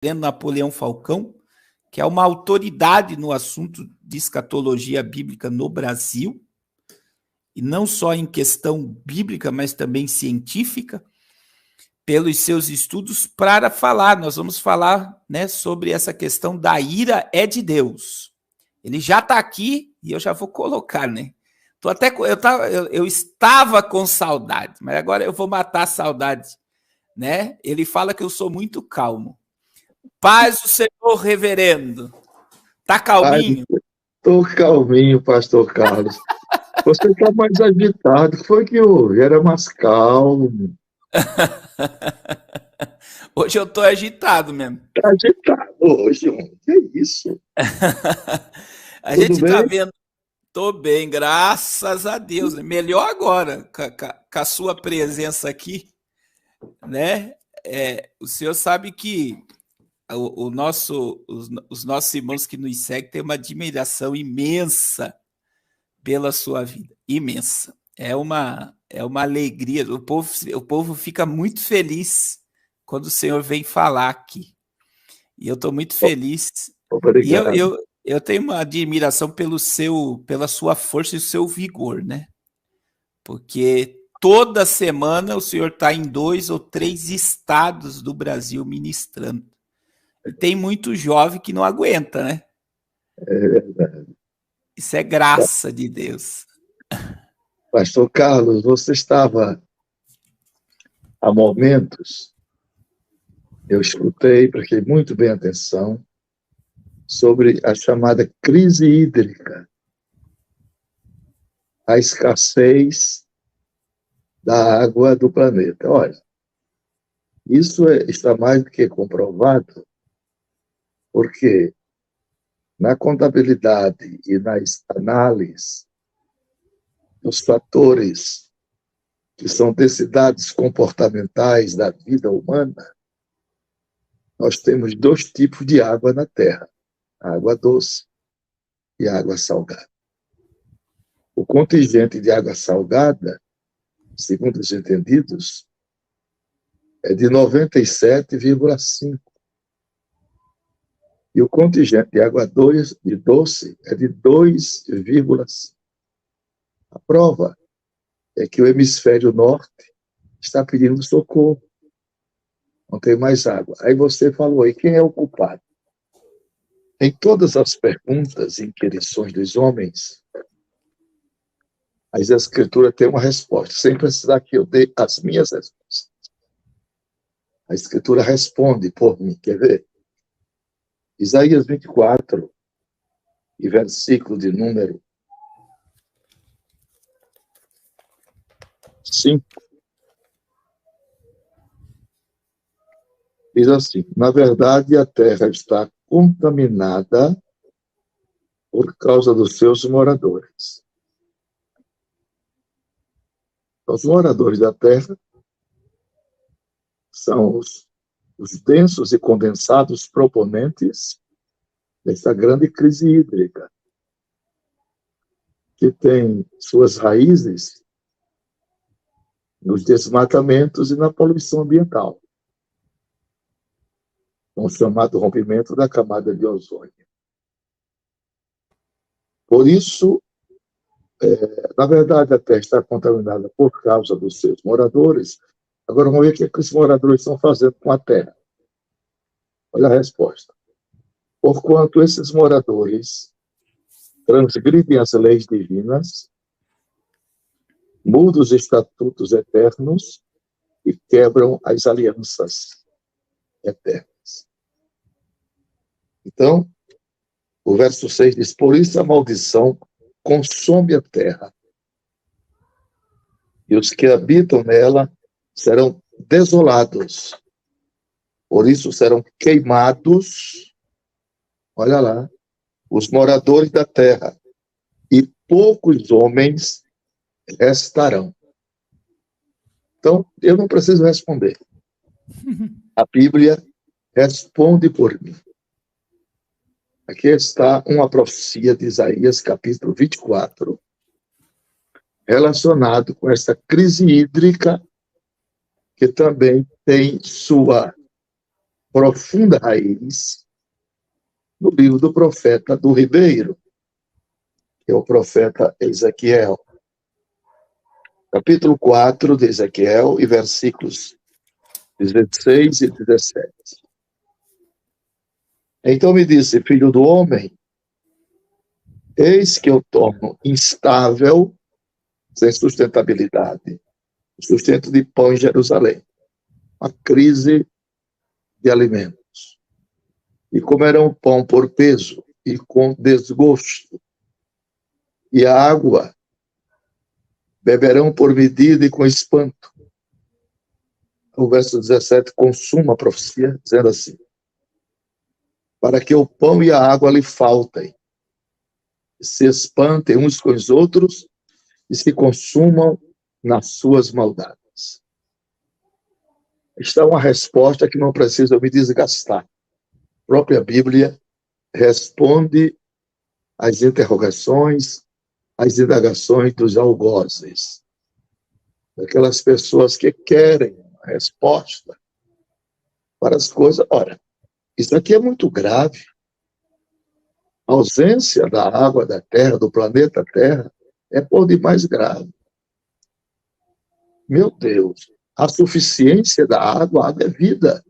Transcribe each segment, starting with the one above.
Napoleão Falcão, que é uma autoridade no assunto de escatologia bíblica no Brasil, e não só em questão bíblica, mas também científica, pelos seus estudos, para falar. Nós vamos falar, né, sobre essa questão da ira é de Deus. Ele já está aqui e eu já vou colocar, né? Eu estava com saudade, mas agora eu vou matar a saudade, né? Ele fala que eu sou muito calmo. Paz do Senhor, reverendo. Tá calminho? Estou calminho, pastor Carlos. Você está mais agitado. O que foi que houve? Era mais calmo. Hoje eu estou agitado mesmo. Está agitado hoje, homem. Que é isso? A gente está vendo. Estou bem, graças a Deus. Melhor agora, com a sua presença aqui, né? O senhor sabe que os nossos irmãos que nos seguem têm uma admiração imensa pela sua vida, imensa. É uma alegria. O povo fica muito feliz quando o Senhor vem falar aqui. E eu estou muito feliz. Obrigado. E eu tenho uma admiração pela sua força e o seu vigor, né? Porque toda semana o senhor está em 2 ou 3 estados do Brasil ministrando. E tem muito jovem que não aguenta, né? É verdade. Isso é graça de Deus. Pastor Carlos, você estava há momentos, eu escutei, prestei muito bem atenção, sobre a chamada crise hídrica, a escassez da água do planeta. Olha, isso está mais do que comprovado, porque na contabilidade e nas análises dos fatores que são densidades comportamentais da vida humana, nós temos 2 tipos de água na Terra, a água doce e a água salgada. O contingente de água salgada, segundo os entendidos, é de 97,5. E o contingente de água doce é de 2,5. A prova é que o hemisfério norte está pedindo socorro. Não tem mais água. Aí você falou aí, quem é o culpado? Em todas as perguntas e inquirições dos homens, as Escrituras têm uma resposta, sem precisar que eu dê as minhas respostas. A Escritura responde por mim, quer ver? Isaías 24, e versículo de número 5, diz assim: na verdade, a terra está contaminada por causa dos seus moradores. Os moradores da terra são os densos e condensados proponentes dessa grande crise hídrica, que tem suas raízes nos desmatamentos e na poluição ambiental, com o chamado rompimento da camada de ozônio. Por isso, na verdade, a Terra está contaminada por causa dos seus moradores. Agora vamos ver o que os moradores estão fazendo com a Terra. Olha a resposta. Porquanto esses moradores transgridem as leis divinas, mudam os estatutos eternos e quebram as alianças eternas. Então, o verso 6 diz: por isso a maldição consome a terra, e os que habitam nela serão desolados. Por isso serão queimados, olha lá, os moradores da terra, e poucos homens restarão. Então, eu não preciso responder. A Bíblia responde por mim. Aqui está uma profecia de Isaías, capítulo 24, relacionado com essa crise hídrica, que também tem sua profunda raiz no livro do profeta do Ribeiro, que é o profeta Ezequiel. Capítulo 4 de Ezequiel e versículos 16 e 17. Então me disse, filho do homem, eis que eu torno instável, sem sustentabilidade, o sustento de pão em Jerusalém, uma crise de alimentos. E comerão pão por peso e com desgosto, e a água beberão por medida e com espanto. O verso 17 consuma a profecia, dizendo assim, para que o pão e a água lhe faltem, se espantem uns com os outros e se consumam nas suas maldades. Está uma resposta que não precisa me desgastar. A própria Bíblia responde às interrogações, às indagações dos algozes, daquelas pessoas que querem uma resposta para as coisas. Ora, isso aqui é muito grave. A ausência da água da Terra, do planeta Terra, é por demais grave. Meu Deus, a suficiência da água, a água é vida.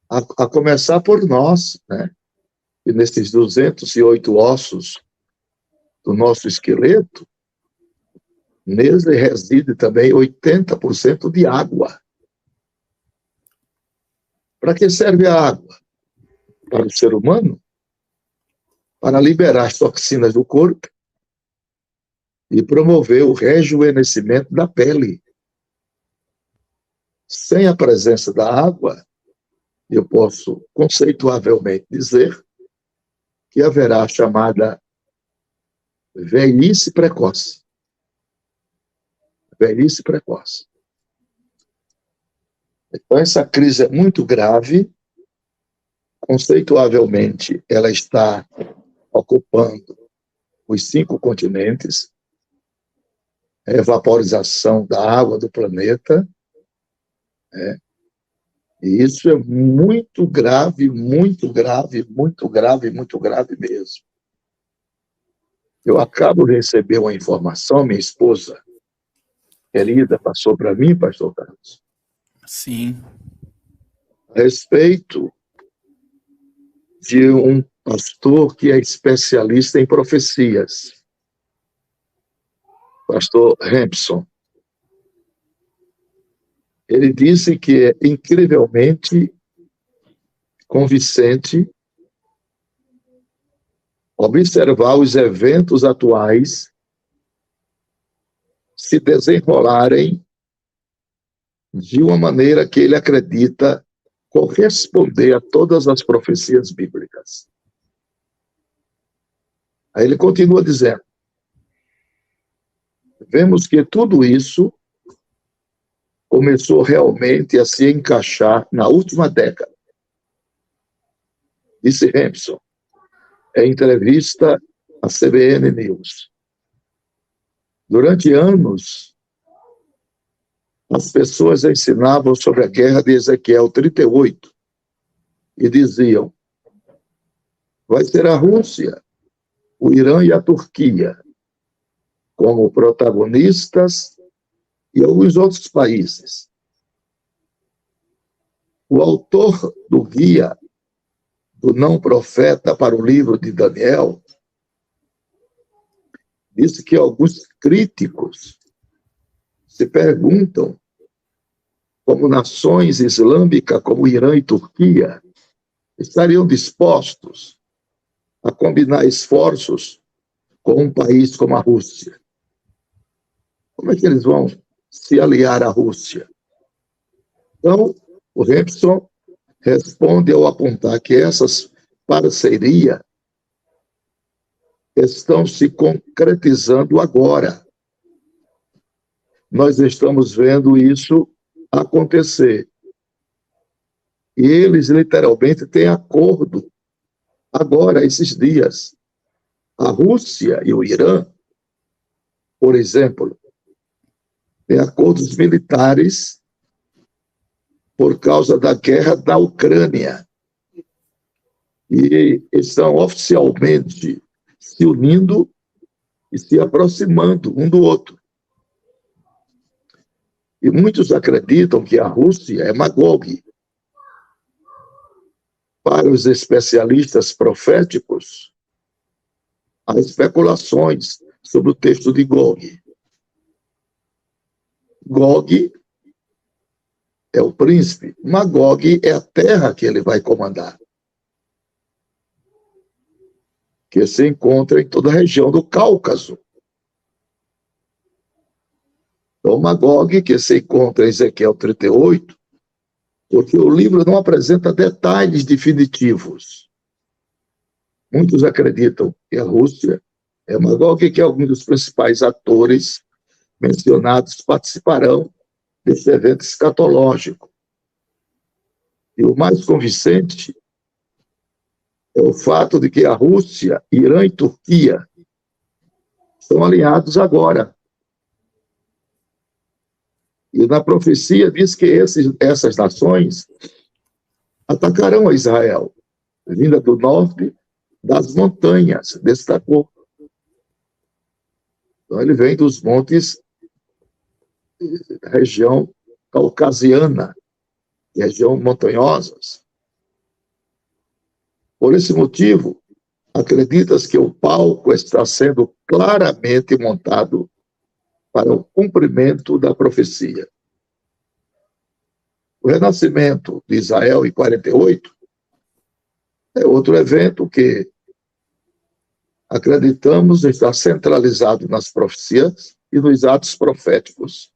A começar por nós, né? E nesses 208 ossos do nosso esqueleto, nele reside também 80% de água. Para que serve a água? Para o ser humano? Para liberar as toxinas do corpo e promover o rejuvenescimento da pele. Sem a presença da água, eu posso conceituavelmente dizer que haverá a chamada velhice precoce. Velhice precoce. Então, essa crise é muito grave. Conceituavelmente, ela está ocupando os 5 continentes, a evaporização da água do planeta, né? E isso é muito grave, muito grave, muito grave, muito grave mesmo. Eu acabo de receber uma informação, minha esposa querida passou para mim, pastor Carlos. Sim. A respeito de um pastor que é especialista em profecias, pastor Hampson. Ele disse que é incrivelmente convincente observar os eventos atuais se desenrolarem de uma maneira que ele acredita corresponder a todas as profecias bíblicas. Aí ele continua dizendo, vemos que tudo isso começou realmente a se encaixar na última década. Disse Hampson, em entrevista à CBN News. Durante anos, as pessoas ensinavam sobre a guerra de Ezequiel 38 e diziam, vai ser a Rússia, o Irã e a Turquia como protagonistas e alguns outros países. O autor do guia do não profeta para o livro de Daniel disse que alguns críticos se perguntam como nações islâmicas como Irã e Turquia estariam dispostos a combinar esforços com um país como a Rússia. Como é que eles vão se aliar à Rússia? Então, o Hampson responde ao apontar que essas parcerias estão se concretizando agora. Nós estamos vendo isso acontecer. E eles, literalmente, têm acordo agora, esses dias. A Rússia e o Irã, por exemplo, têm acordos militares por causa da guerra da Ucrânia. E estão oficialmente se unindo e se aproximando um do outro. E muitos acreditam que a Rússia é Magog. Para os especialistas proféticos, há especulações sobre o texto de Gog. Gog é o príncipe, Magog é a terra que ele vai comandar, que se encontra em toda a região do Cáucaso. Então, Magog, que se encontra em Ezequiel 38, porque o livro não apresenta detalhes definitivos. Muitos acreditam que a Rússia é Magog, que alguns dos principais atores mencionados participarão desse evento escatológico. E o mais convincente é o fato de que a Rússia, Irã e Turquia estão alinhados agora. E na profecia diz que essas nações atacarão a Israel, vinda do norte das montanhas, destacou. Então ele vem dos montes, região caucasiana, região montanhosas. Por esse motivo, acreditas que o palco está sendo claramente montado para o cumprimento da profecia. O renascimento de Israel em 48 é outro evento que acreditamos estar centralizado nas profecias e nos atos proféticos,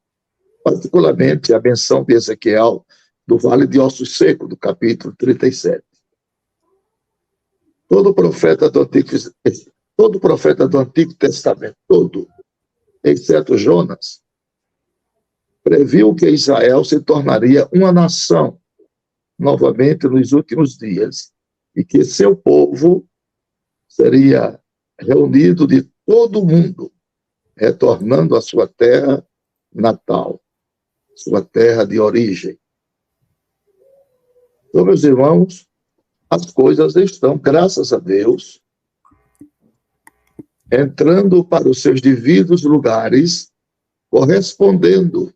particularmente a menção de Ezequiel do Vale de Ossos Secos, do capítulo 37. Todo profeta do Antigo Testamento, todo, exceto Jonas, previu que Israel se tornaria uma nação novamente nos últimos dias e que seu povo seria reunido de todo o mundo, retornando à sua terra natal, sua terra de origem. Então, meus irmãos, as coisas estão, graças a Deus, entrando para os seus devidos lugares, correspondendo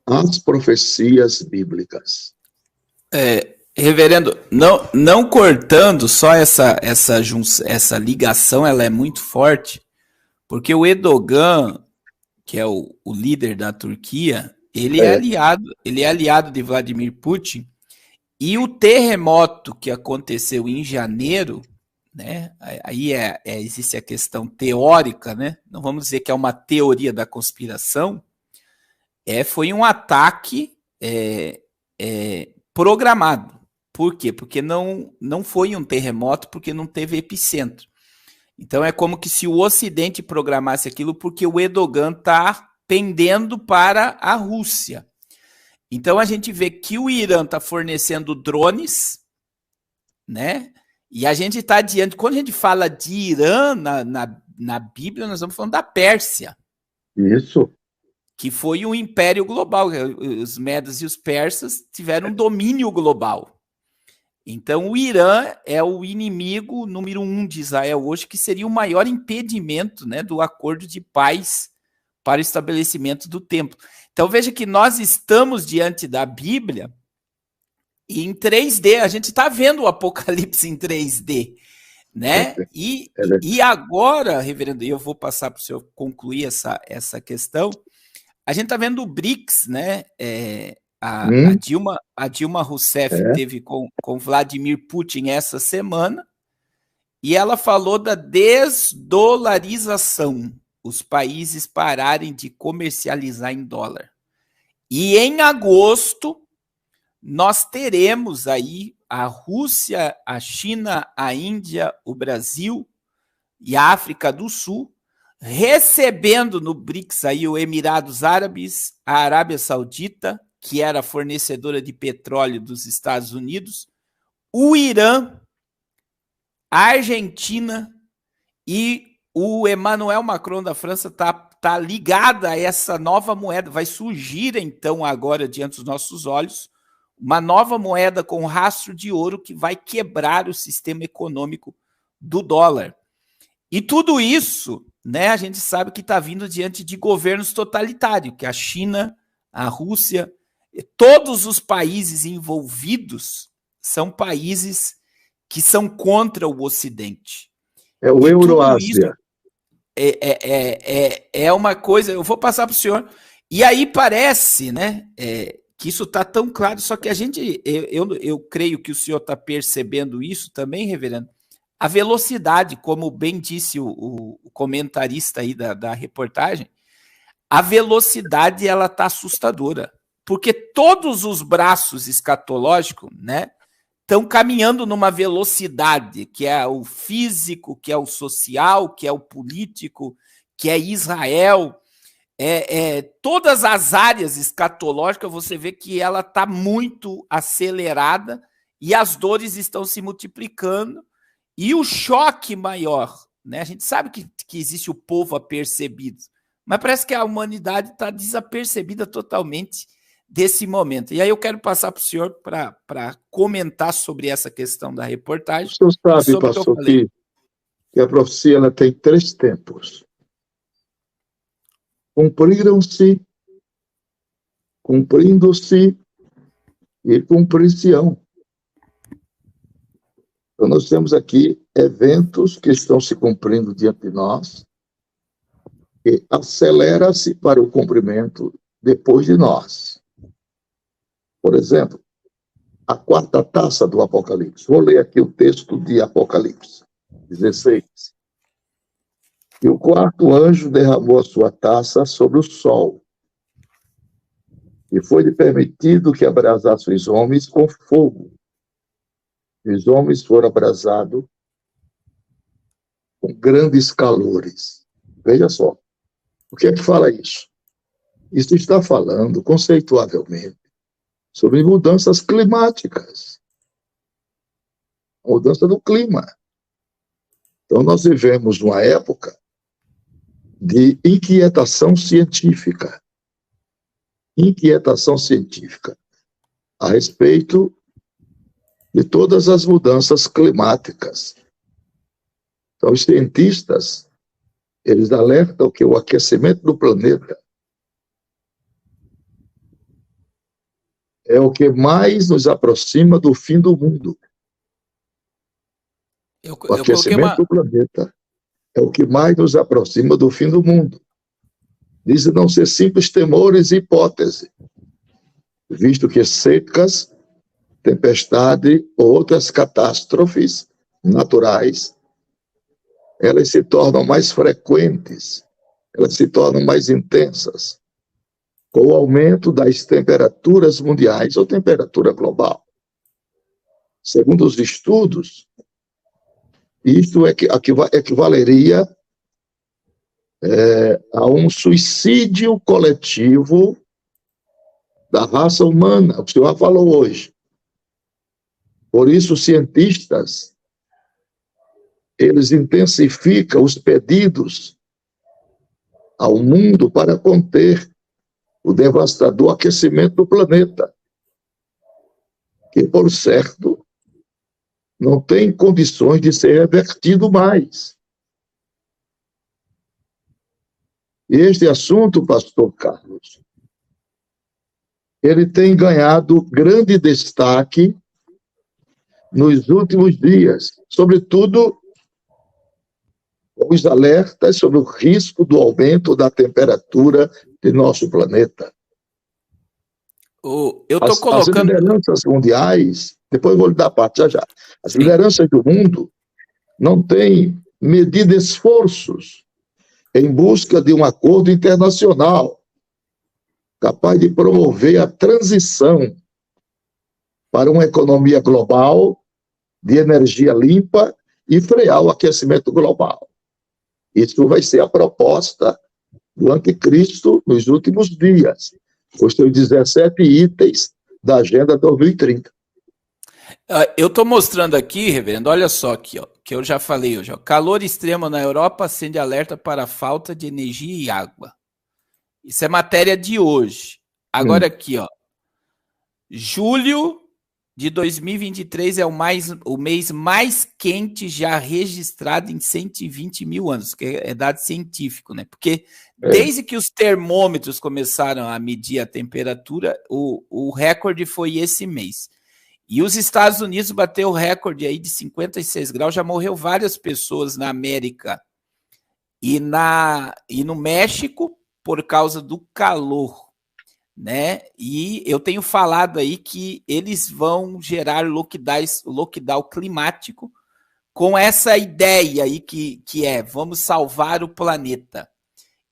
às profecias bíblicas. Reverendo, não cortando só essa ligação, ela é muito forte, porque o Erdogan, que é o líder da Turquia, ele é aliado de Vladimir Putin, e o terremoto que aconteceu em janeiro, né? Aí existe a questão teórica, né? Não vamos dizer que é uma teoria da conspiração. Foi um ataque programado. Por quê? Porque não foi um terremoto, porque não teve epicentro. Então é como que se o Ocidente programasse aquilo, porque o Erdogan está pendendo para a Rússia. Então a gente vê que o Irã está fornecendo drones, né? E a gente está diante, quando a gente fala de Irã na Bíblia, nós estamos falando da Pérsia. Isso. Que foi um império global. Os medos e os persas tiveram um domínio global. Então o Irã é o inimigo número 1 de Israel hoje, que seria o maior impedimento, né, do acordo de paz para o estabelecimento do templo. Então veja que nós estamos diante da Bíblia em 3D, a gente está vendo o Apocalipse em 3D, né? E agora, reverendo, eu vou passar para o senhor concluir essa questão. A gente está vendo o BRICS, né? A Dilma Rousseff teve com Vladimir Putin essa semana, e ela falou da desdolarização, os países pararem de comercializar em dólar. E em agosto, nós teremos aí a Rússia, a China, a Índia, o Brasil e a África do Sul recebendo no BRICS aí o Emirados Árabes, a Arábia Saudita, que era fornecedora de petróleo dos Estados Unidos, o Irã, a Argentina, e o Emmanuel Macron da França está tá ligada a essa nova moeda. Vai surgir, então, agora, diante dos nossos olhos, uma nova moeda com rastro de ouro que vai quebrar o sistema econômico do dólar. E tudo isso, né, a gente sabe que está vindo diante de governos totalitários, que a China, a Rússia, todos os países envolvidos são países que são contra o Ocidente. É o Euroásia. É uma coisa, eu vou passar para o senhor, e aí parece, né, que isso está tão claro, só que a gente, eu creio que o senhor está percebendo isso também, reverendo, a velocidade, como bem disse o comentarista aí da reportagem, a velocidade ela está assustadora, porque todos os braços escatológicos, né, estão caminhando numa velocidade, que é o físico, que é o social, que é o político, que é Israel. Todas as áreas escatológicas, você vê que ela está muito acelerada e as dores estão se multiplicando. E o choque maior, né? A gente sabe que existe o povo apercebido, mas parece que a humanidade está desapercebida totalmente desse momento. E aí eu quero passar para o senhor para comentar sobre essa questão da reportagem. O senhor sabe, pastor, que a profecia ela tem 3 tempos. Cumpriram-se, cumprindo-se e cumprir-se-ão. Então nós temos aqui eventos que estão se cumprindo diante de nós e acelera-se para o cumprimento depois de nós. Por exemplo, a 4ª taça do Apocalipse. Vou ler aqui o texto de Apocalipse 16. E o 4º anjo derramou a sua taça sobre o sol. E foi-lhe permitido que abrasasse os homens com fogo. E os homens foram abrasados com grandes calores. Veja só. O que é que fala isso? Isso está falando, conceituavelmente, sobre mudanças climáticas. A mudança do clima. Então, nós vivemos uma época de inquietação científica. Inquietação científica a respeito de todas as mudanças climáticas. Então, os cientistas, eles alertam que o aquecimento do planeta é o que mais nos aproxima do fim do mundo. O aquecimento do planeta é o que mais nos aproxima do fim do mundo. Dizem não ser simples temores e hipótese, visto que secas, tempestade ou outras catástrofes naturais, elas se tornam mais frequentes, elas se tornam mais intensas, com o aumento das temperaturas mundiais ou temperatura global. Segundo os estudos, isto equivaleria a um suicídio coletivo da raça humana, o que o senhor falou hoje. Por isso, os cientistas, eles intensificam os pedidos ao mundo para conter o devastador aquecimento do planeta, que, por certo, não tem condições de ser revertido mais. E este assunto, pastor Carlos, ele tem ganhado grande destaque nos últimos dias, sobretudo os alertas sobre o risco do aumento da temperatura de nosso planeta. As lideranças mundiais, depois eu vou lhe dar parte já. As lideranças do mundo não têm medido esforços em busca de um acordo internacional capaz de promover a transição para uma economia global de energia limpa e frear o aquecimento global. Isso vai ser a proposta do anticristo nos últimos dias, os seus 17 itens da Agenda 2030. Eu estou mostrando aqui, reverendo, olha só aqui, ó, que eu já falei hoje. Ó, calor extremo na Europa acende alerta para falta de energia e água. Isso é matéria de hoje. Agora aqui, ó. Julho de 2023 é o mês mais quente já registrado em 120 mil anos, que é dado científico, né? Porque desde que os termômetros começaram a medir a temperatura, o recorde foi esse mês. E os Estados Unidos bateu o recorde aí de 56 graus, já morreu várias pessoas na América e no México por causa do calor, né? E eu tenho falado aí que eles vão gerar lockdown climático com essa ideia aí que é vamos salvar o planeta.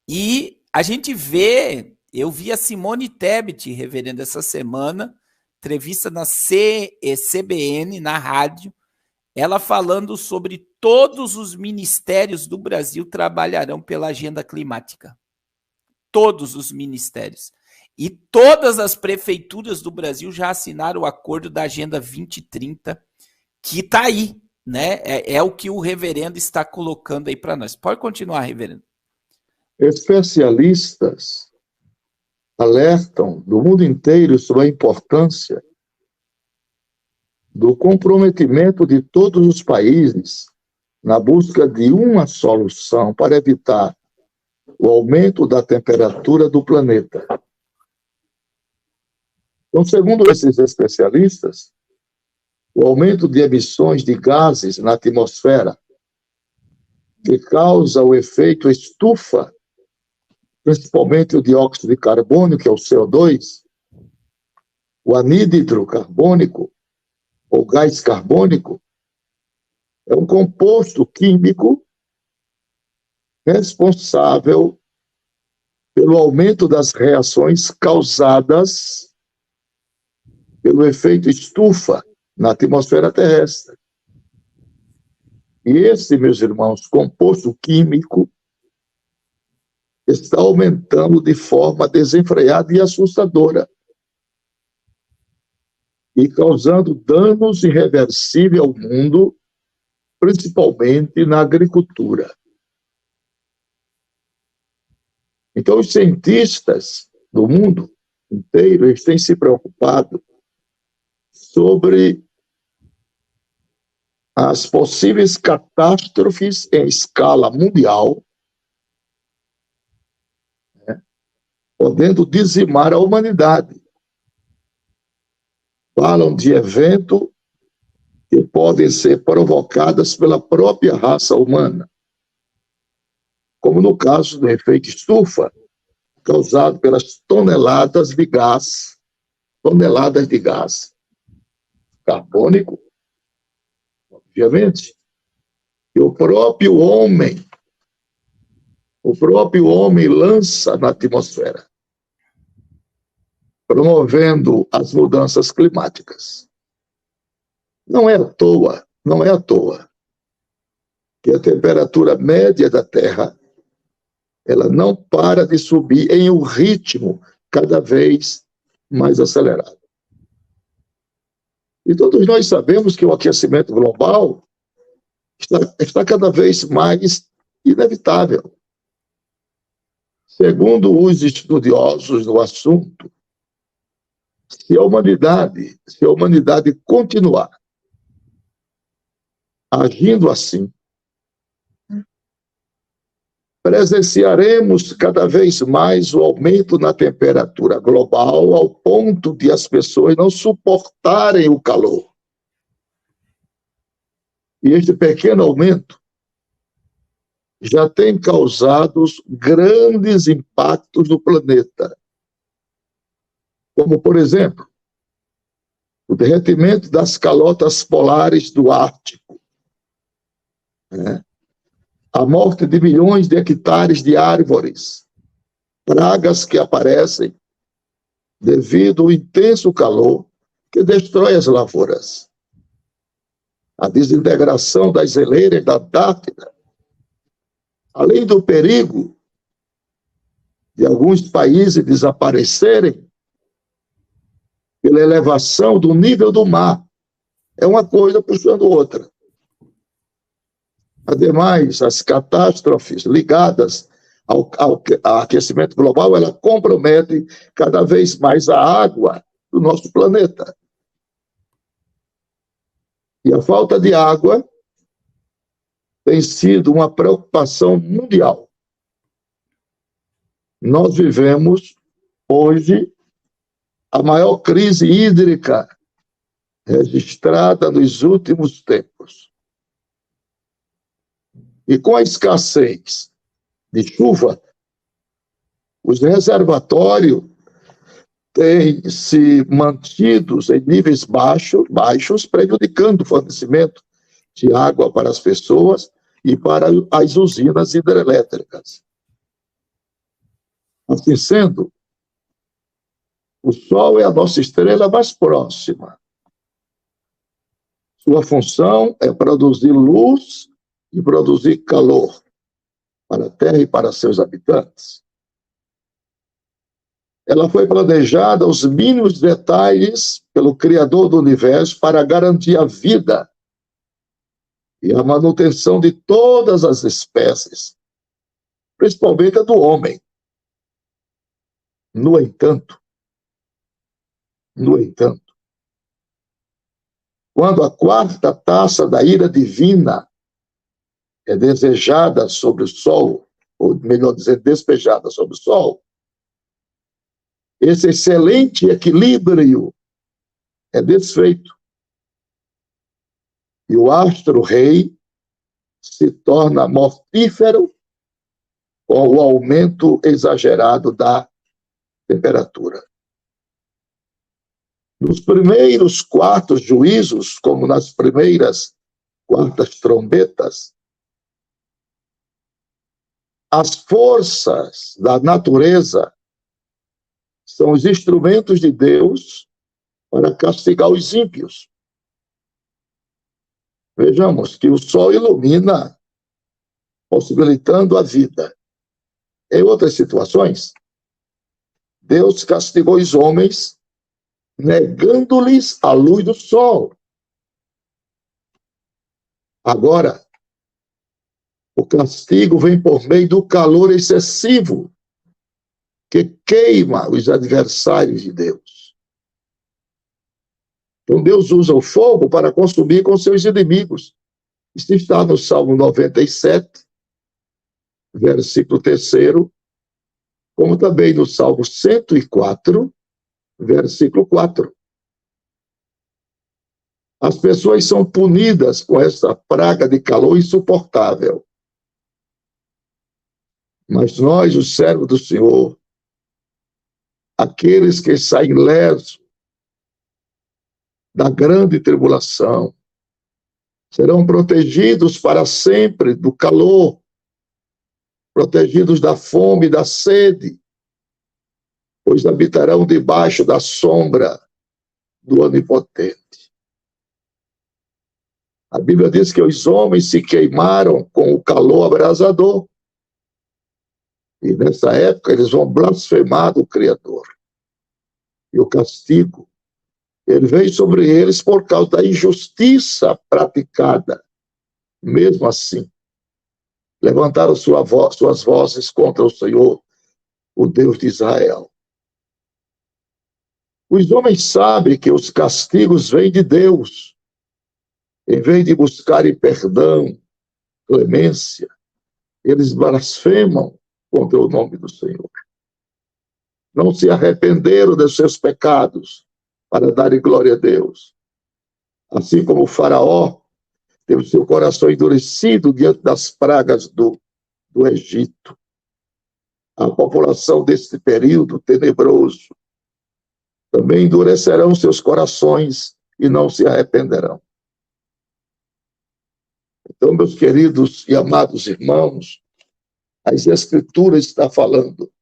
E a gente vê, eu vi a Simone Tebet, reverendo, essa semana, entrevista na CBN, na rádio, ela falando sobre todos os ministérios do Brasil trabalharão pela agenda climática. Todos os ministérios. E todas as prefeituras do Brasil já assinaram o acordo da Agenda 2030, que está aí, né? É o que o reverendo está colocando aí para nós. Pode continuar, reverendo. Especialistas alertam do mundo inteiro sobre a importância do comprometimento de todos os países na busca de uma solução para evitar o aumento da temperatura do planeta. Então, segundo esses especialistas, o aumento de emissões de gases na atmosfera, que causa o efeito estufa, principalmente o dióxido de carbono, que é o CO2, o anidro carbônico, ou gás carbônico, é um composto químico responsável pelo aumento das reações causadas pelo efeito estufa na atmosfera terrestre. E esse, meus irmãos, composto químico está aumentando de forma desenfreada e assustadora e causando danos irreversíveis ao mundo, principalmente na agricultura. Então, os cientistas do mundo inteiro eles têm se preocupado sobre as possíveis catástrofes em escala mundial, né, podendo dizimar a humanidade. Falam de eventos que podem ser provocados pela própria raça humana, como no caso do efeito estufa, causado pelas toneladas de gás carbônico, obviamente, e o próprio homem lança na atmosfera, promovendo as mudanças climáticas. Não é à toa que a temperatura média da Terra ela não para de subir em um ritmo cada vez mais acelerado. E todos nós sabemos que o aquecimento global está cada vez mais inevitável. Segundo os estudiosos do assunto, se a humanidade continuar agindo assim, presenciaremos cada vez mais o aumento na temperatura global ao ponto de as pessoas não suportarem o calor. E este pequeno aumento já tem causado grandes impactos no planeta, como, por exemplo, o derretimento das calotas polares do Ártico, né? A morte de milhões de hectares de árvores, pragas que aparecem devido ao intenso calor que destrói as lavouras, a desintegração das geleiras da Antártida, além do perigo de alguns países desaparecerem pela elevação do nível do mar, É uma coisa puxando outra. Ademais, as catástrofes ligadas ao aquecimento global, ela compromete cada vez mais a água do nosso planeta. E a falta de água tem sido uma preocupação mundial. Nós vivemos hoje a maior crise hídrica registrada nos últimos tempos. E com a escassez de chuva, os reservatórios têm se mantido em níveis baixos, prejudicando o fornecimento de água para as pessoas e para as usinas hidrelétricas. Assim sendo, o Sol é a nossa estrela mais próxima. Sua função é produzir luz e produzir calor para a Terra e para seus habitantes. Ela foi planejada aos mínimos detalhes pelo Criador do Universo para garantir a vida e a manutenção de todas as espécies, principalmente a do homem. No entanto, quando a quarta taça da ira divina é desejada sobre o Sol, ou melhor dizendo, despejada sobre o Sol, esse excelente equilíbrio é desfeito. E o astro-rei se torna mortífero com o aumento exagerado da temperatura. Nos primeiros quartos juízos, como nas primeiras quartas trombetas, as forças da natureza são os instrumentos de Deus para castigar os ímpios. Vejamos que o Sol ilumina, possibilitando a vida. Em outras situações, Deus castigou os homens, negando-lhes a luz do Sol. Agora, o castigo vem por meio do calor excessivo, que queima os adversários de Deus. Então Deus usa o fogo para consumir com seus inimigos. Isso está no Salmo 97, versículo 3º, como também no Salmo 104, versículo 4. As pessoas são punidas com essa praga de calor insuportável. Mas nós, os servos do Senhor, aqueles que saem lesos da grande tribulação, serão protegidos para sempre do calor, protegidos da fome e da sede, pois habitarão debaixo da sombra do Onipotente. A Bíblia diz que os homens se queimaram com o calor abrasador. E nessa época eles vão blasfemar do Criador. E o castigo, ele veio sobre eles por causa da injustiça praticada. Mesmo assim, levantaram suas vozes contra o Senhor, o Deus de Israel. Os homens sabem que os castigos vêm de Deus. Em vez de buscarem perdão, clemência, eles blasfemam contra o nome do Senhor. Não se arrependeram dos seus pecados para darem glória a Deus. Assim como o faraó teve seu coração endurecido diante das pragas do Egito. A população desse período tenebroso também endurecerão seus corações e não se arrependerão. Então, meus queridos e amados irmãos, as Escrituras estão falando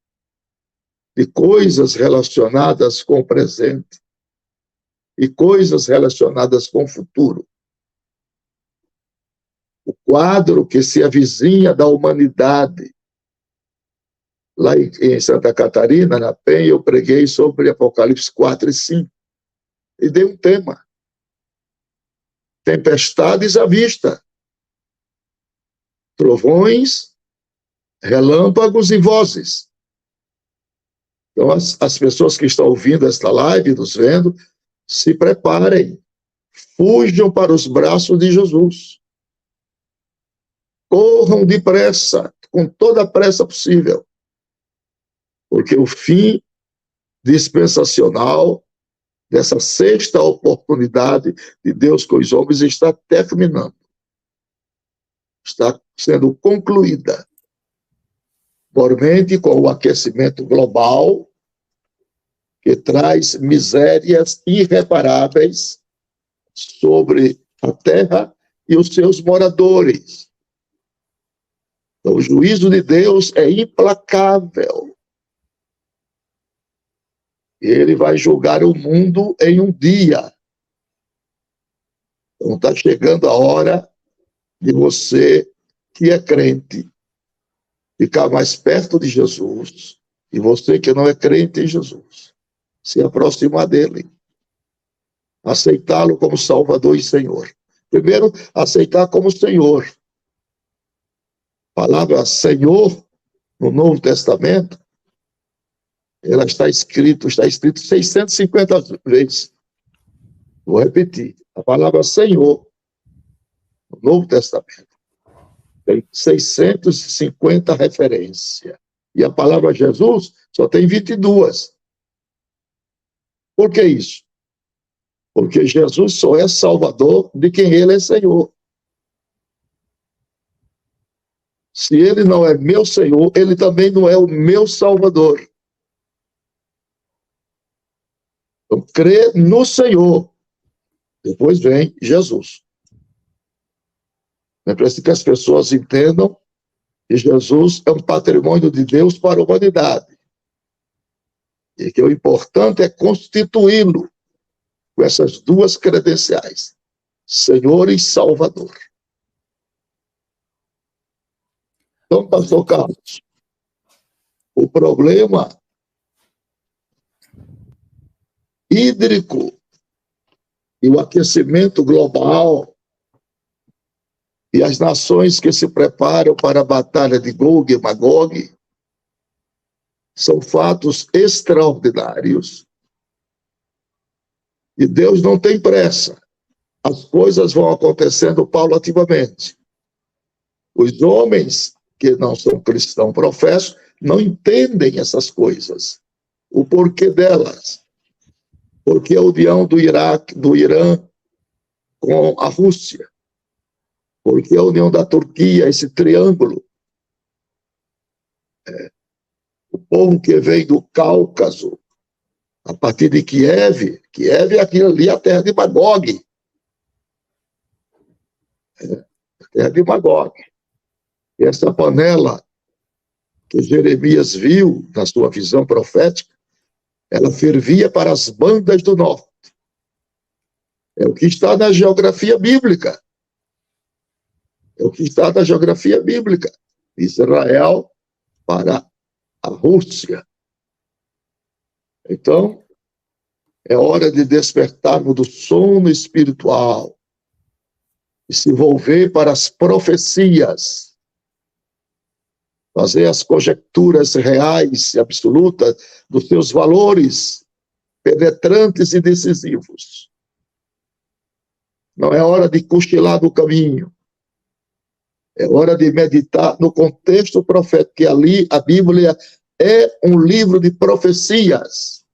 de coisas relacionadas com o presente e coisas relacionadas com o futuro. O quadro que se avizinha da humanidade. Lá em Santa Catarina, na Penha, eu preguei sobre Apocalipse 4 e 5 e dei um tema. tempestades à vista, trovões, relâmpagos e vozes. Então, as pessoas que estão ouvindo esta live, nos vendo, se preparem, fujam para os braços de Jesus. Corram depressa, com toda a pressa possível, porque o fim dispensacional dessa sexta oportunidade de Deus com os homens está terminando. Está sendo concluída. Igualmente com o aquecimento global, que traz misérias irreparáveis sobre a terra e os seus moradores. Então, o juízo de Deus é implacável. Ele vai julgar o mundo em um dia. Então, está chegando a hora de você, que é crente, ficar mais perto de Jesus, e você que não é crente em Jesus, se aproximar dele, aceitá-lo como Salvador e Senhor. Primeiro, aceitar como Senhor. A palavra Senhor, no Novo Testamento, ela está escrito 650 vezes. Vou repetir. A palavra Senhor, no Novo Testamento, tem 650 referências. E a palavra Jesus só tem 22. Por que isso? Porque Jesus só é Salvador de quem ele é Senhor. Se ele não é meu Senhor, ele também não é o meu Salvador. Então, crê no Senhor. Depois vem Jesus. É preciso que as pessoas entendam que Jesus é um patrimônio de Deus para a humanidade. E que o importante é constituí-lo com essas duas credenciais, Senhor e Salvador. Então, pastor Carlos, o problema hídrico e o aquecimento global e as nações que se preparam para a batalha de Gog e Magog são fatos extraordinários. E Deus não tem pressa. As coisas vão acontecendo paulativamente. Os homens que não são cristãos professos não entendem essas coisas. O porquê delas. Porque a união do Irã com a Rússia. Porque a união da Turquia, esse triângulo. O povo que vem do Cáucaso, a partir de Kiev é aquilo ali, a terra de Magog. A terra de Magog. E essa panela que Jeremias viu na sua visão profética, ela fervia para as bandas do norte. É o que está na geografia bíblica. É o que está na geografia bíblica. Israel para a Rússia. Então, é hora de despertarmos do sono espiritual e se volver para as profecias, fazer as conjecturas reais e absolutas dos seus valores penetrantes e decisivos. Não é hora de cochilar no caminho. É hora de meditar no contexto profético, que ali a Bíblia é um livro de profecias.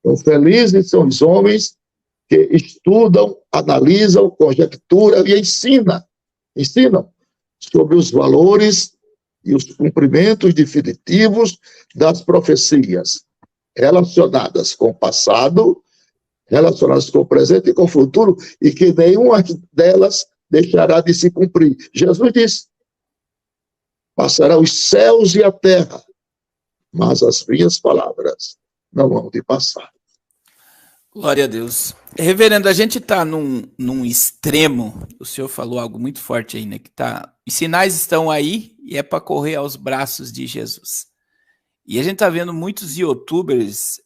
Então, felizes são os homens que estudam, analisam, conjecturam e ensinam sobre os valores e os cumprimentos definitivos das profecias relacionadas com o passado, relacionadas com o presente e com o futuro, e que nenhuma delas deixará de se cumprir. Jesus disse: passará os céus e a terra, mas as minhas palavras não hão de passar. Glória a Deus. Reverendo, a gente está num extremo, o senhor falou algo muito forte aí, né? Que os sinais estão aí e é para correr aos braços de Jesus. E a gente está vendo muitos youtubers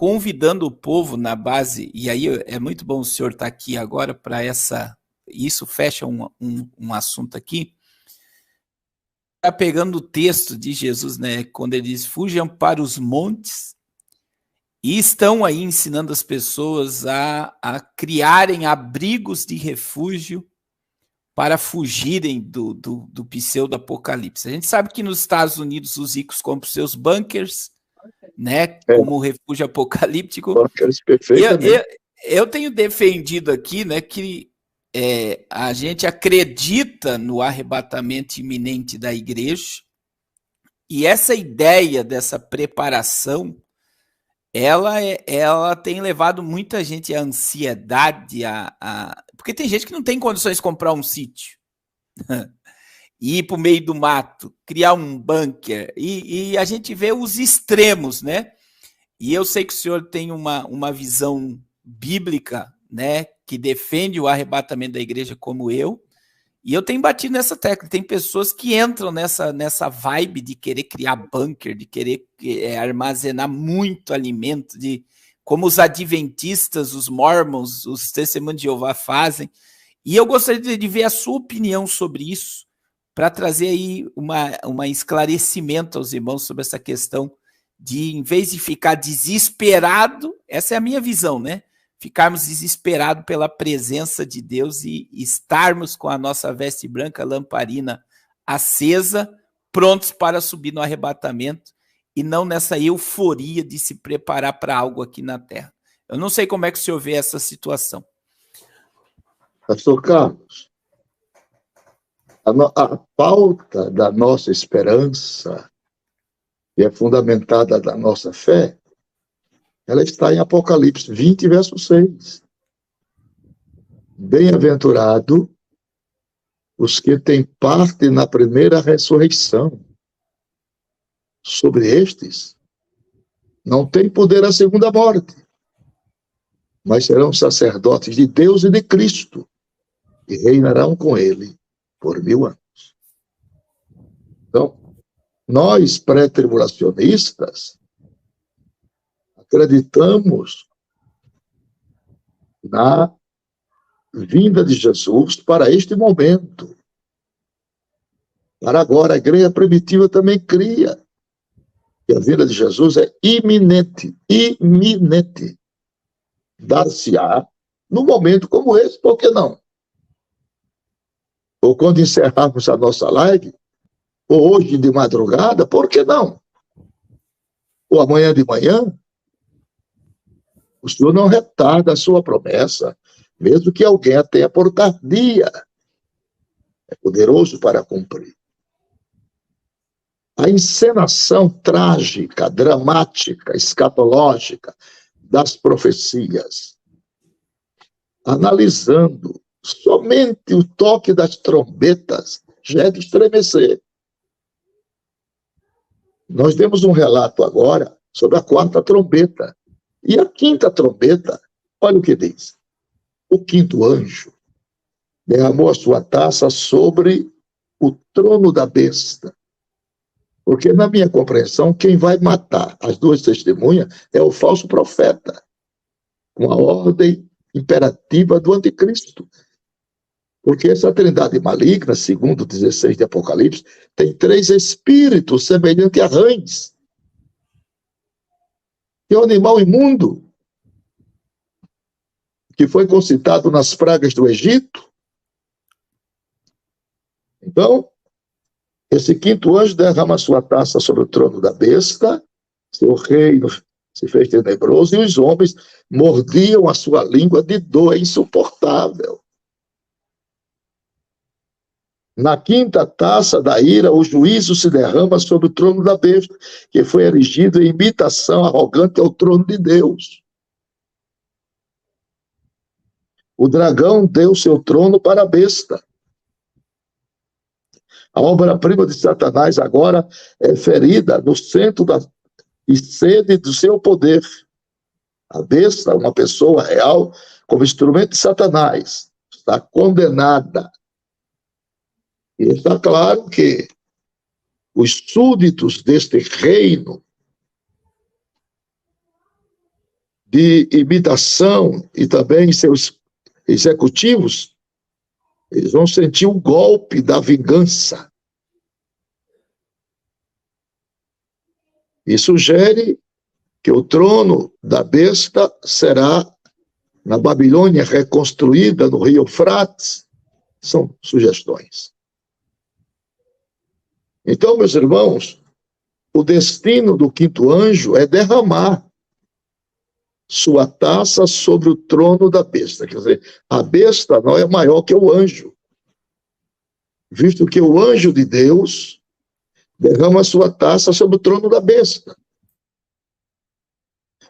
convidando o povo na base, e aí é muito bom o senhor estar aqui agora para isso fecha um assunto aqui, está pegando o texto de Jesus, né, quando ele diz, fujam para os montes, e estão aí ensinando as pessoas a criarem abrigos de refúgio para fugirem do pseudo-apocalipse. A gente sabe que nos Estados Unidos os ricos compram seus bunkers, né, como refúgio apocalíptico. Bunkers, perfeitamente. Eu tenho defendido aqui, né, que a gente acredita no arrebatamento iminente da igreja, e essa ideia dessa preparação, ela tem levado muita gente à ansiedade, porque tem gente que não tem condições de comprar um sítio, ir para o meio do mato, criar um bunker, e a gente vê os extremos, né? E eu sei que o senhor tem uma visão bíblica, né, que defende o arrebatamento da igreja como eu, e eu tenho batido nessa tecla. Tem pessoas que entram nessa vibe de querer criar bunker, de querer armazenar muito alimento, como os adventistas, os mormons, os testemunhos de Jeová fazem. E eu gostaria de ver a sua opinião sobre isso, para trazer aí um esclarecimento aos irmãos sobre essa questão de, em vez de ficar desesperado, essa é a minha visão, né? Ficarmos desesperados pela presença de Deus e estarmos com a nossa veste branca, lamparina acesa, prontos para subir no arrebatamento, e não nessa euforia de se preparar para algo aqui na Terra. Eu não sei como é que o senhor vê essa situação. Pastor Carlos, a pauta da nossa esperança, que é fundamentada na nossa fé, ela está em Apocalipse 20, verso 6. Bem-aventurado os que têm parte na primeira ressurreição. Sobre estes, não tem poder a segunda morte, mas serão sacerdotes de Deus e de Cristo, e reinarão com ele por 1000 anos. Então, nós, pré-tribulacionistas, acreditamos na vinda de Jesus para este momento. Para agora, a igreja primitiva também cria que a vinda de Jesus é iminente, iminente. Dar-se-á num momento como esse, por que não? Ou quando encerrarmos a nossa live, ou hoje de madrugada, por que não? Ou amanhã de manhã. O Senhor não retarda a sua promessa, mesmo que alguém a tenha por tardia. É poderoso para cumprir. A encenação trágica, dramática, escatológica das profecias, analisando somente o toque das trombetas, já é de estremecer. Nós demos um relato agora sobre a 4ª trombeta. E a 5ª trombeta, olha o que diz. O 5º anjo derramou a sua taça sobre o trono da besta. Porque, na minha compreensão, quem vai matar as 2 testemunhas é o falso profeta, com a ordem imperativa do anticristo. Porque essa trindade maligna, segundo 16 de Apocalipse, tem 3 espíritos semelhantes a rãs. Que é um animal imundo, que foi concitado nas pragas do Egito. Então, esse 5º anjo derrama sua taça sobre o trono da besta, seu reino se fez tenebroso, e os homens mordiam a sua língua de dor insuportável. Na 5ª taça da ira, o juízo se derrama sobre o trono da besta, que foi erigido em imitação arrogante ao trono de Deus. O dragão deu seu trono para a besta. A obra-prima de Satanás agora é ferida no centro e sede do seu poder. A besta, uma pessoa real, como instrumento de Satanás, está condenada. E está claro que os súditos deste reino de imitação e também seus executivos, eles vão sentir o golpe da vingança. E sugere que o trono da besta será na Babilônia reconstruída no rio Eufrates. São sugestões. Então, meus irmãos, o destino do quinto anjo é derramar sua taça sobre o trono da besta. Quer dizer, a besta não é maior que o anjo, visto que o anjo de Deus derrama sua taça sobre o trono da besta.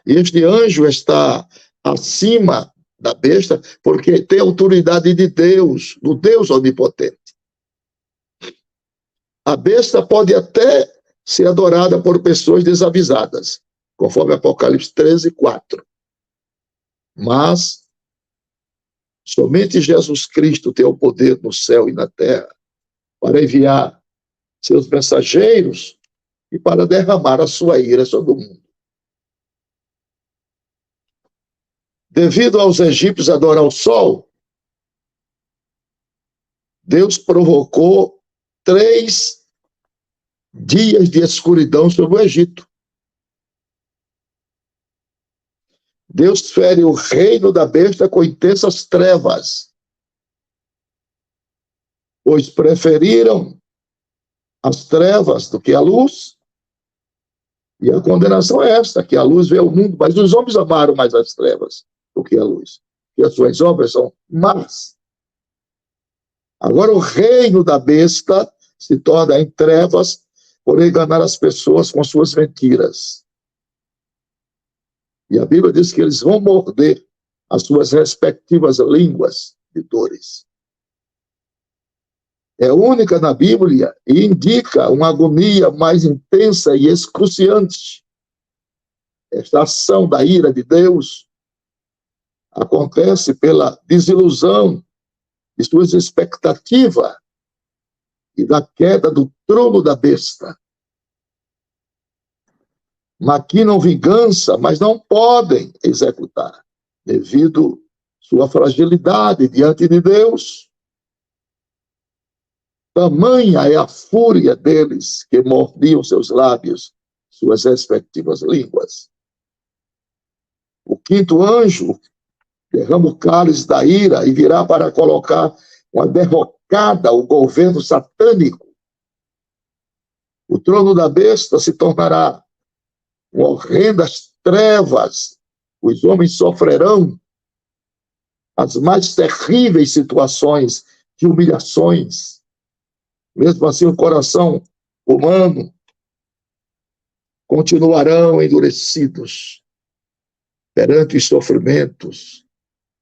E este anjo está acima da besta porque tem autoridade de Deus, do Deus onipotente. A besta pode até ser adorada por pessoas desavisadas, conforme Apocalipse 13:4. Mas somente Jesus Cristo tem o poder no céu e na terra para enviar seus mensageiros e para derramar a sua ira sobre o mundo. Devido aos egípcios adorar o sol, Deus provocou 3 dias de escuridão sobre o Egito. Deus fere o reino da besta com intensas trevas, pois preferiram as trevas do que a luz. E a condenação é esta, que a luz veio ao mundo, mas os homens amaram mais as trevas do que a luz, e as suas obras são más. Agora o reino da besta se torna em trevas por enganar as pessoas com suas mentiras. E a Bíblia diz que eles vão morder as suas respectivas línguas de dores. É única na Bíblia e indica uma agonia mais intensa e excruciante. Esta ação da ira de Deus acontece pela desilusão de suas expectativas e da queda do trono da besta. Maquinam vingança, mas não podem executar, devido sua fragilidade diante de Deus. Tamanha é a fúria deles que mordiam seus lábios, suas respectivas línguas. O quinto anjo derrama o cálice da ira e virá para colocar uma derrocada ao governo satânico. O trono da besta se tornará horrendas trevas. Os homens sofrerão as mais terríveis situações de humilhações. Mesmo assim, o coração humano continuarão endurecidos perante os sofrimentos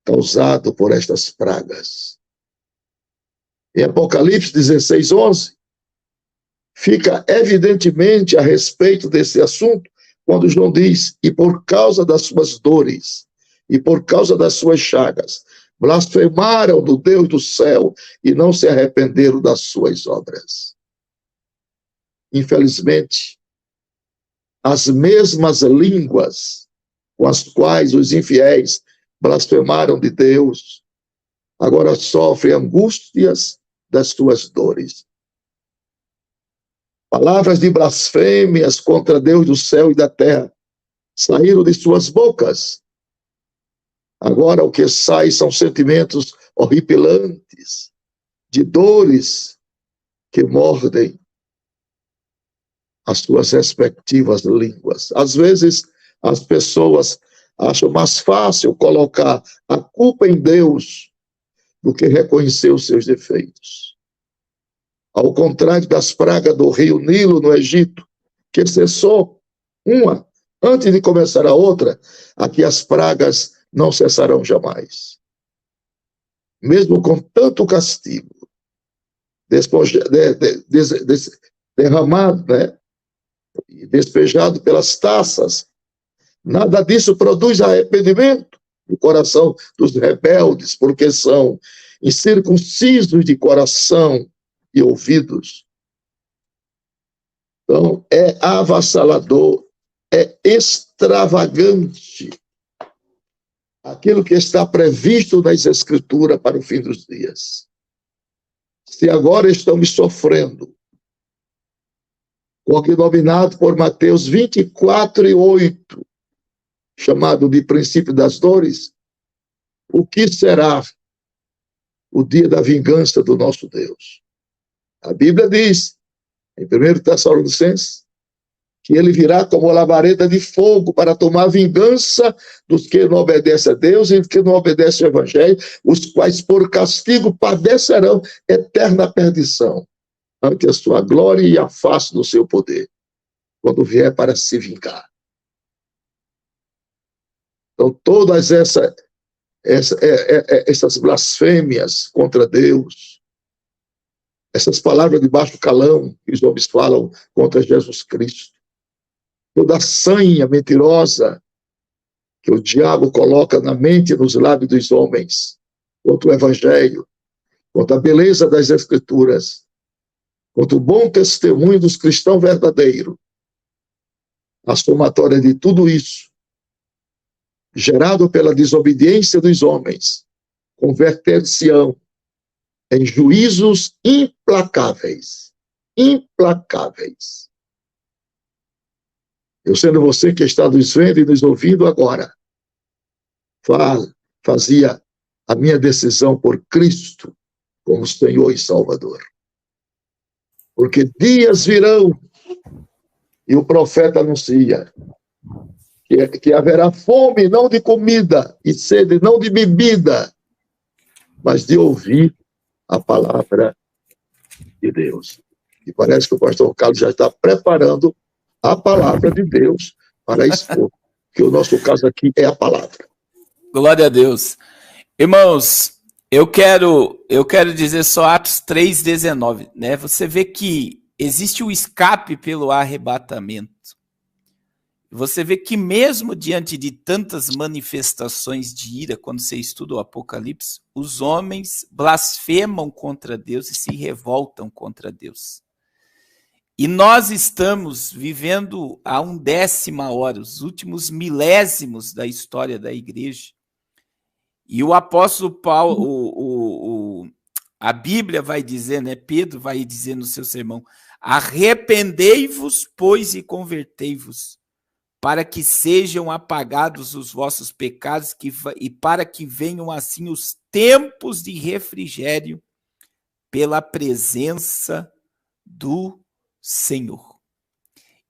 causados por estas pragas. Em Apocalipse 16:11, fica evidentemente a respeito desse assunto quando João diz: e por causa das suas dores, e por causa das suas chagas, blasfemaram do Deus do céu e não se arrependeram das suas obras. Infelizmente, as mesmas línguas com as quais os infiéis blasfemaram de Deus, agora sofrem angústias das suas dores. Palavras de blasfêmias contra Deus do céu e da terra saíram de suas bocas. Agora o que sai são sentimentos horripilantes, de dores que mordem as suas respectivas línguas. Às vezes as pessoas acham mais fácil colocar a culpa em Deus do que reconhecer os seus defeitos. Ao contrário das pragas do rio Nilo no Egito, que cessou uma antes de começar a outra, aqui as pragas não cessarão jamais. Mesmo com tanto castigo derramado, despejado pelas taças, nada disso produz arrependimento no coração dos rebeldes, porque são incircuncisos de coração e ouvidos. Então, é avassalador, é extravagante aquilo que está previsto nas Escrituras para o fim dos dias. Se agora estamos sofrendo, com o que dominado por Mateus 24:8, chamado de princípio das dores, o que será o dia da vingança do nosso Deus? A Bíblia diz, em 1 Tessalonicenses, que ele virá como labareda de fogo para tomar vingança dos que não obedecem a Deus e que não obedecem ao Evangelho, os quais por castigo padecerão eterna perdição ante a sua glória e a face do seu poder, quando vier para se vingar. Então, todas essas blasfêmias contra Deus, essas palavras de baixo calão que os homens falam contra Jesus Cristo, toda a sanha mentirosa que o diabo coloca na mente e nos lábios dos homens, contra o Evangelho, contra a beleza das Escrituras, contra o bom testemunho dos cristãos verdadeiros, a somatória de tudo isso, gerado pela desobediência dos homens, converter-se-ão em juízos implacáveis. Implacáveis. Eu, sendo você que está nos vendo e nos ouvindo agora, fazia a minha decisão por Cristo como Senhor e Salvador. Porque dias virão, e o profeta anuncia, que haverá fome não de comida e sede não de bebida, mas de ouvir a palavra de Deus. E parece que o pastor Carlos já está preparando a palavra de Deus para expor, que o nosso caso aqui é a palavra. Glória a Deus. Irmãos, eu quero dizer só Atos 3:19, né? Você vê que existe o escape pelo arrebatamento. Você vê que mesmo diante de tantas manifestações de ira, quando você estuda o Apocalipse, os homens blasfemam contra Deus e se revoltam contra Deus. E nós estamos vivendo a 1/10 hora, os últimos milésimos da história da igreja. E o apóstolo Paulo, a Bíblia vai dizer, né? Pedro vai dizer no seu sermão: arrependei-vos, pois, e convertei-vos, para que sejam apagados os vossos pecados e para que venham assim os tempos de refrigério pela presença do Senhor.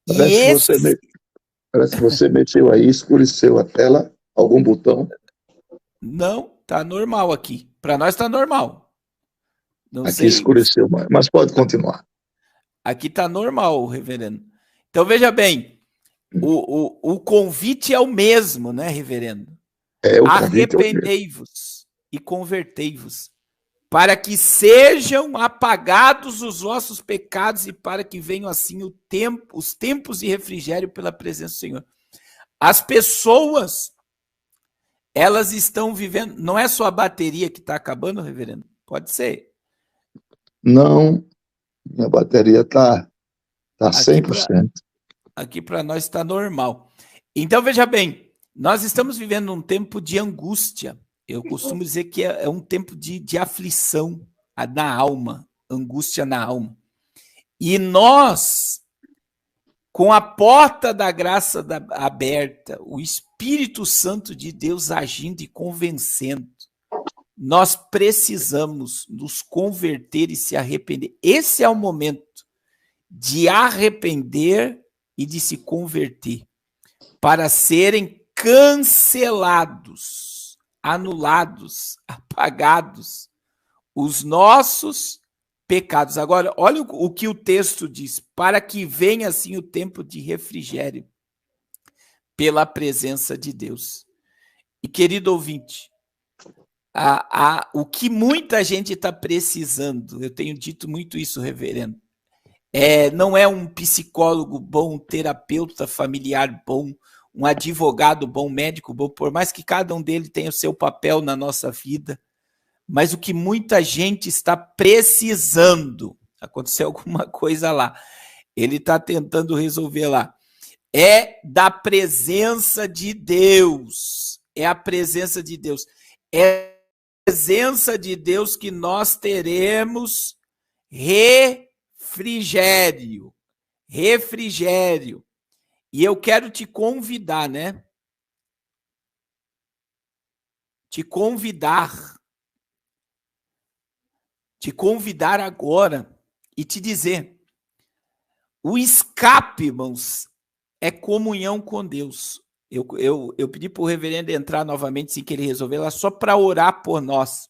Parece que você mexeu aí, escureceu a tela, algum botão. Não, tá normal aqui. Para nós tá normal. Não aqui sei. Escureceu, mas pode continuar. Aqui tá normal, reverendo. Então veja bem, o convite é o mesmo, né, reverendo? Arrependei-vos e convertei-vos, para que sejam apagados os vossos pecados e para que venham assim os tempos de refrigério pela presença do Senhor. As pessoas, elas estão vivendo, não é só a bateria que está acabando, reverendo? Pode ser. Não, minha bateria está 100%. Aqui para nós está normal. Então, veja bem, nós estamos vivendo um tempo de angústia. Eu costumo dizer que é um tempo de aflição na alma, angústia na alma. E nós, com a porta da graça aberta, o Espírito Santo de Deus agindo e convencendo, nós precisamos nos converter e se arrepender. Esse é o momento de arrepender e de se converter, para serem cancelados, anulados, apagados os nossos pecados. Agora, olha o que o texto diz: para que venha assim o tempo de refrigério pela presença de Deus. E, querido ouvinte, o que muita gente está precisando, eu tenho dito muito isso, reverendo, não é um psicólogo bom, um terapeuta familiar bom, um advogado bom, um médico bom, por mais que cada um deles tenha o seu papel na nossa vida, mas o que muita gente está precisando, aconteceu alguma coisa lá, ele está tentando resolver lá, é da presença de Deus, é a presença de Deus. É a presença de Deus que nós teremos refrigério. Refrigério. E eu quero te convidar, né? Te convidar agora e te dizer: o escape, irmãos, é comunhão com Deus. Eu pedi para o reverendo entrar novamente, sem que ele resolver, só para orar por nós.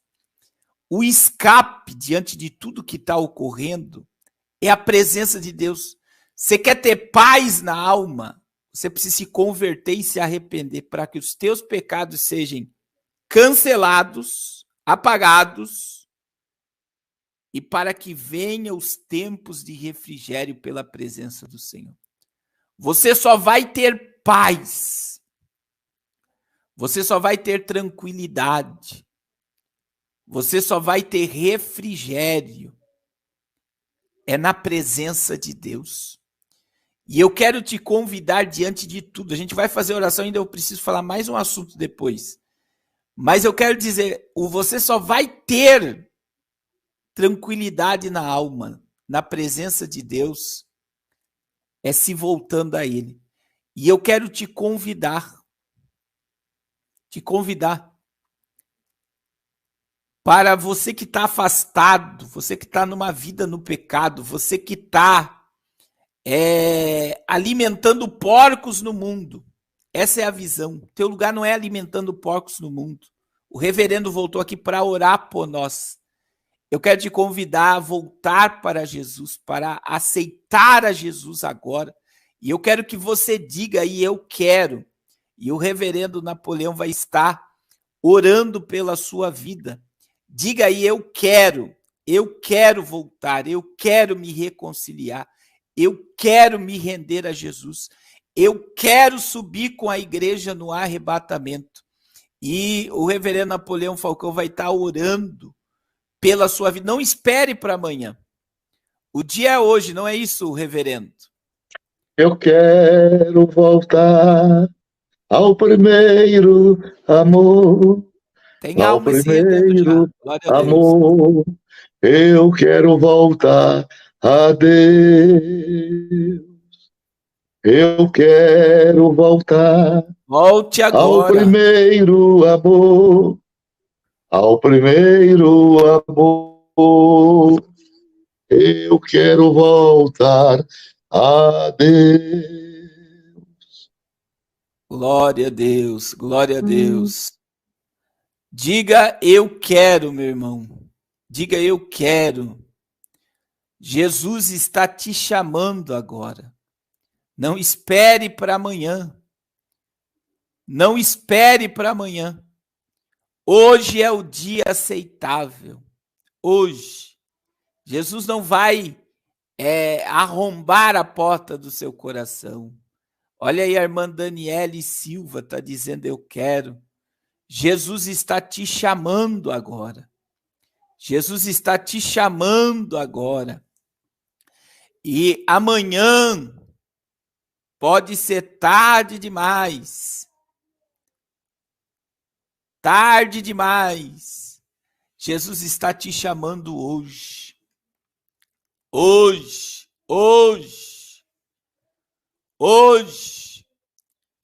O escape diante de tudo que está ocorrendo é a presença de Deus. Você quer ter paz na alma? Você precisa se converter e se arrepender para que os teus pecados sejam cancelados, apagados, e para que venham os tempos de refrigério pela presença do Senhor. Você só vai ter paz, você só vai ter tranquilidade, você só vai ter refrigério, é na presença de Deus. E eu quero te convidar diante de tudo. A gente vai fazer oração, ainda eu preciso falar mais um assunto depois. Mas eu quero dizer, você só vai ter tranquilidade na alma, na presença de Deus, é se voltando a Ele. E eu quero te convidar para você que está afastado, você que está numa vida no pecado, você que está alimentando porcos no mundo. Essa é a visão. Teu lugar não é alimentando porcos no mundo. O reverendo voltou aqui para orar por nós. Eu quero te convidar a voltar para Jesus, para aceitar a Jesus agora. E eu quero que você diga aí, eu quero. E o reverendo Napoleão vai estar orando pela sua vida. Diga aí, eu quero voltar, eu quero me reconciliar, eu quero me render a Jesus, eu quero subir com a igreja no arrebatamento. E o reverendo Napoleão Falcão vai estar orando pela sua vida. Não espere para amanhã. O dia é hoje, não é isso, reverendo? Eu quero voltar ao primeiro amor. Tem alma primeiro amor. Eu quero voltar a Deus. Eu quero voltar. Volte agora. Ao primeiro amor. Ao primeiro amor. Eu quero voltar a Deus. Glória a Deus, glória a Deus. Diga, eu quero, meu irmão. Diga, eu quero. Jesus está te chamando agora. Não espere para amanhã. Não espere para amanhã. Hoje é o dia aceitável. Hoje. Jesus não vai arrombar a porta do seu coração. Olha aí, a irmã Daniele Silva está dizendo, eu quero. Jesus está te chamando agora. Jesus está te chamando agora. E amanhã pode ser tarde demais. Tarde demais. Jesus está te chamando hoje. Hoje.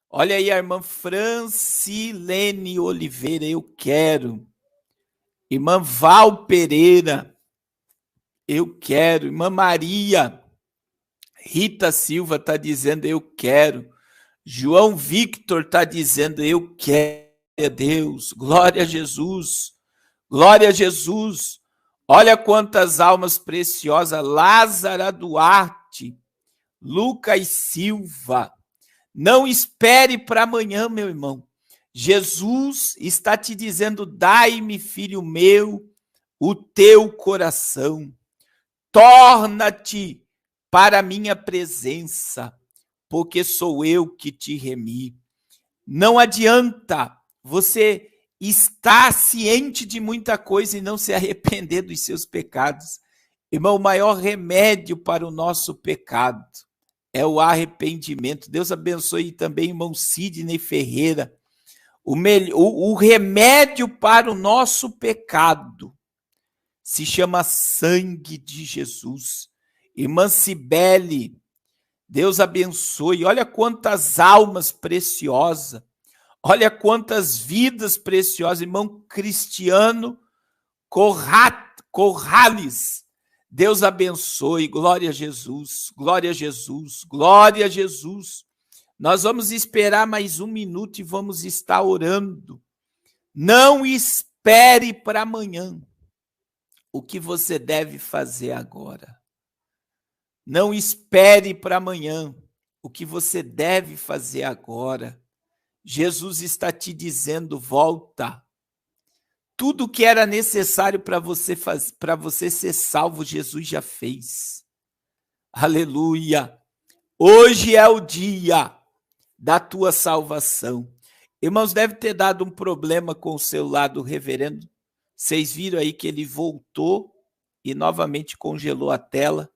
Olha aí a irmã Francilene Oliveira, eu quero. Irmã Val Pereira, eu quero. Irmã Maria Rita Silva está dizendo, eu quero. João Victor está dizendo, eu quero. Deus, glória a Jesus. Glória a Jesus. Olha quantas almas preciosas. Lázara Duarte, Lucas Silva. Não espere para amanhã, meu irmão. Jesus está te dizendo, dai-me, filho meu, o teu coração. Torna-te para a minha presença, porque sou eu que te remi. Não adianta você estar ciente de muita coisa e não se arrepender dos seus pecados. Irmão, o maior remédio para o nosso pecado é o arrependimento. Deus abençoe também irmão Sidney Ferreira. O remédio para o nosso pecado se chama sangue de Jesus. Irmã Cibele, Deus abençoe. Olha quantas almas preciosas. Olha quantas vidas preciosas. Irmão Cristiano Corrales. Deus abençoe. Glória a Jesus. Glória a Jesus. Glória a Jesus. Nós vamos esperar mais 1 minuto e vamos estar orando. Não espere para amanhã. O que você deve fazer agora? Não espere para amanhã. O que você deve fazer agora? Jesus está te dizendo, volta. Tudo que era necessário para você ser salvo, Jesus já fez. Aleluia. Hoje é o dia da tua salvação. Irmãos, deve ter dado um problema com o celular do reverendo. Vocês viram aí que ele voltou e novamente congelou a tela.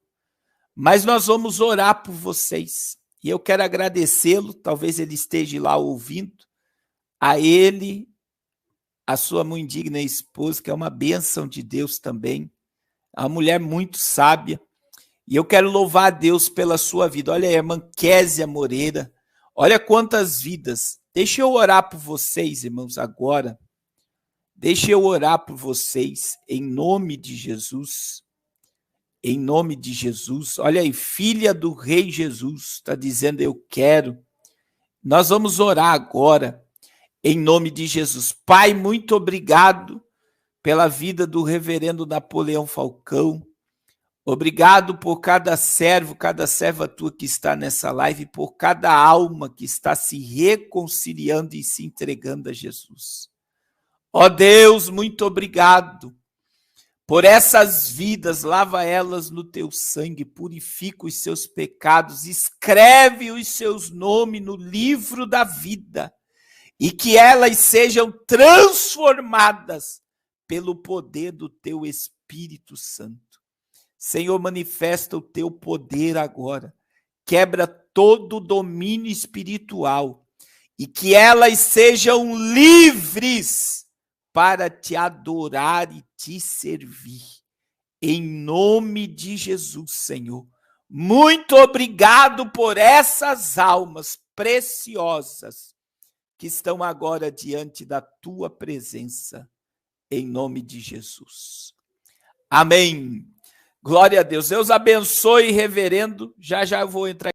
Mas nós vamos orar por vocês. E eu quero agradecê-lo, talvez ele esteja lá ouvindo, a ele, a sua muito digna esposa, que é uma bênção de Deus também, uma mulher muito sábia. E eu quero louvar a Deus pela sua vida. Olha aí, a irmã Késia Moreira, olha quantas vidas. Deixa eu orar por vocês, irmãos, agora. Deixa eu orar por vocês, em nome de Jesus. Em nome de Jesus. Olha aí, filha do Rei Jesus, está dizendo, eu quero. Nós vamos orar agora, em nome de Jesus. Pai, muito obrigado pela vida do reverendo Napoleão Falcão. Obrigado por cada servo, cada serva tua que está nessa live, por cada alma que está se reconciliando e se entregando a Jesus. Ó Deus, muito obrigado por essas vidas, lava elas no teu sangue, purifica os seus pecados, escreve os seus nomes no livro da vida e que elas sejam transformadas pelo poder do teu Espírito Santo. Senhor, manifesta o teu poder agora, quebra todo o domínio espiritual e que elas sejam livres para te adorar e te servir. Em nome de Jesus, Senhor. Muito obrigado por essas almas preciosas que estão agora diante da tua presença. Em nome de Jesus. Amém. Glória a Deus. Deus abençoe, reverendo. Já eu vou entrar